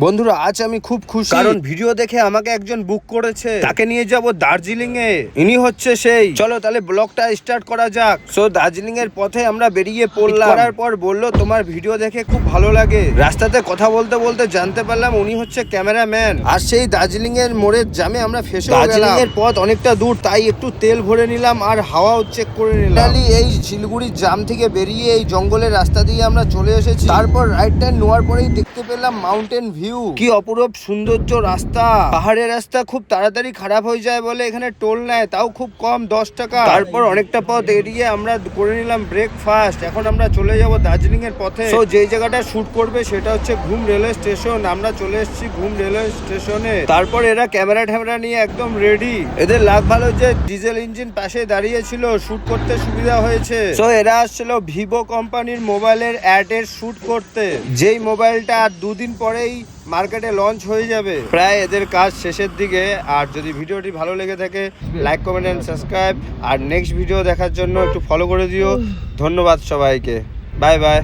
বন্ধুরা আজ আমি খুব খুশি, কারণ ভিডিও দেখে আমাকে একজন বুক করেছে, তাকে নিয়ে যাব দার্জিলিং এ। ইনি হচ্ছে সেই। চলো তাহলে ব্লগটা স্টার্ট করা যাক। সো দার্জিলিং এর পথে আমরা বেরিয়ে পড়লাম। করার পর বললো তোমার ভিডিও দেখে খুব ভালো লাগে। রাস্তাতে কথা বলতে বলতে জানতে পারলাম উনি হচ্ছে ক্যামেরাম্যান। আর সেই দার্জিলিং এর মোড়ের জামে আমরা ফেসে গেলাম। দার্জিলিং এর পথ অনেকটা দূর, তাই একটু তেল ভরে নিলাম আর হাওয়াও চেক করে নিলাম। এই শিলিগুড়ির জাম থেকে বেরিয়ে এই জঙ্গলের রাস্তা দিয়ে আমরা চলে এসেছি। তারপর রাইট টার্ন নেওয়ার পরেই দেখতে পেলাম মাউন্টেন ভিউ। কি অপরূপ সৌন্দর্য রাস্তা। পাহাড়ের রাস্তা খুব তাড়াতাড়ি খারাপ হয়ে যায় বলে এখানে টোল নেয়, তাও খুব কম, 10 টাকা। তারপর অনেকটা পথ এড়িয়ে আমরা করে নিলাম ব্রেকফাস্ট। এখন আমরা চলে যাব দার্জিলিং এর পথে। তো যেই জায়গাটা শুট করবে সেটা হচ্ছে ঘুম রেলওয়ে স্টেশন। আমরা চলে এসেছি ঘুম রেলওয়ে স্টেশনে। তারপর এরা ক্যামেরা ট্যামেরা নিয়ে একদম রেডি। এদের লাভ ভালো যে ডিজেল ইঞ্জিন পাশে দাঁড়িয়ে ছিল, শুট করতে সুবিধা হয়েছে। তো এরা আসছিল ভিভো কোম্পানির মোবাইলের অ্যাড এর শুট করতে, যেই মোবাইলটা আর দুদিন পরেই মার্কেটে লঞ্চ হয়ে যাবে। প্রায় এদের কাজ শেষের দিকে। আর যদি ভিডিওটি ভালো লেগে থাকে লাইক কমেন্ট এন্ড সাবস্ক্রাইব, আর নেক্সট ভিডিও দেখার জন্য একটু ফলো করে দিও। ধন্যবাদ সবাইকে, বাই বাই।